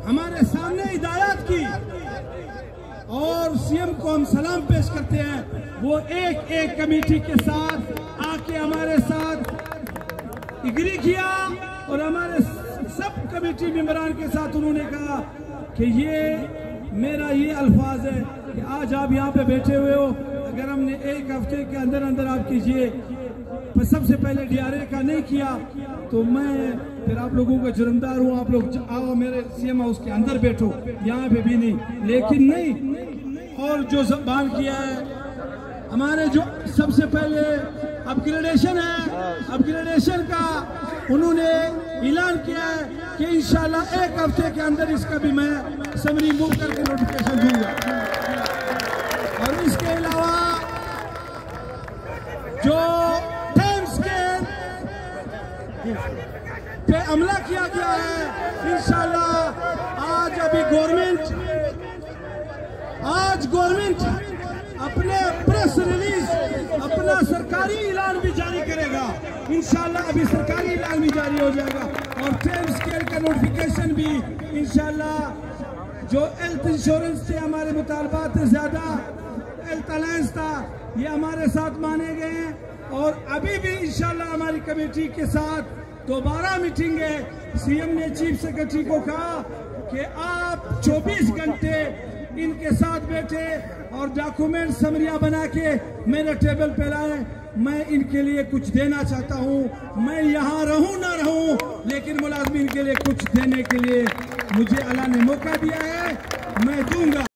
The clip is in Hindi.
हमारे सामने हिदायत की और सीएम को हम सलाम पेश करते हैं। वो एक एक कमेटी के साथ आके हमारे साथ एग्री किया और हमारे सब कमेटी मेंबरान के साथ उन्होंने कहा कि ये मेरा ये अल्फाज है कि आज आप यहाँ पे बैठे हुए हो, अगर हमने एक हफ्ते के अंदर अंदर आप कीजिए, सबसे पहले DRA का नहीं किया तो मैं फिर आप लोगों का जुर्मदार हूँ। आप लोग आओ मेरे सीएम हाउस के अंदर बैठो, यहाँ पे भी नहीं। लेकिन नहीं, और जो जबान किया है हमारे जो सबसे पहले अपग्रेडेशन है, अपग्रेडेशन का उन्होंने ऐलान किया है कि इंशाल्लाह एक हफ्ते के अंदर इसका भी मैं समरी मूव करके नोटिफिकेशन दूंगा। और इसके अलावा जो पे हमला किया गया है, इंशाल्लाह आज गवर्नमेंट अपने प्रेस रिलीज अपना सरकारी ऐलान भी जारी करेगा। इंशाल्लाह अभी सरकारी ऐलान भी जारी हो जाएगा और टाइम स्केल का नोटिफिकेशन भी इंशाल्लाह। जो हेल्थ इंश्योरेंस थे हमारे मुतालबात से ज्यादा हेल्थ अलायंस था, ये हमारे साथ माने गए हैं और अभी भी इंशाल्लाह हमारी कमेटी के साथ दोबारा मीटिंग है। सीएम ने चीफ सेक्रेटरी को कहा कि आप 24 घंटे इनके साथ बैठे और डॉक्यूमेंट समरिया बना के मेरे टेबल पे लाए। मैं इनके लिए कुछ देना चाहता हूं, मैं यहाँ रहूं ना रहूं, लेकिन मुलाजमीन के लिए कुछ देने के लिए मुझे अल्लाह ने मौका दिया है, मैं दूंगा।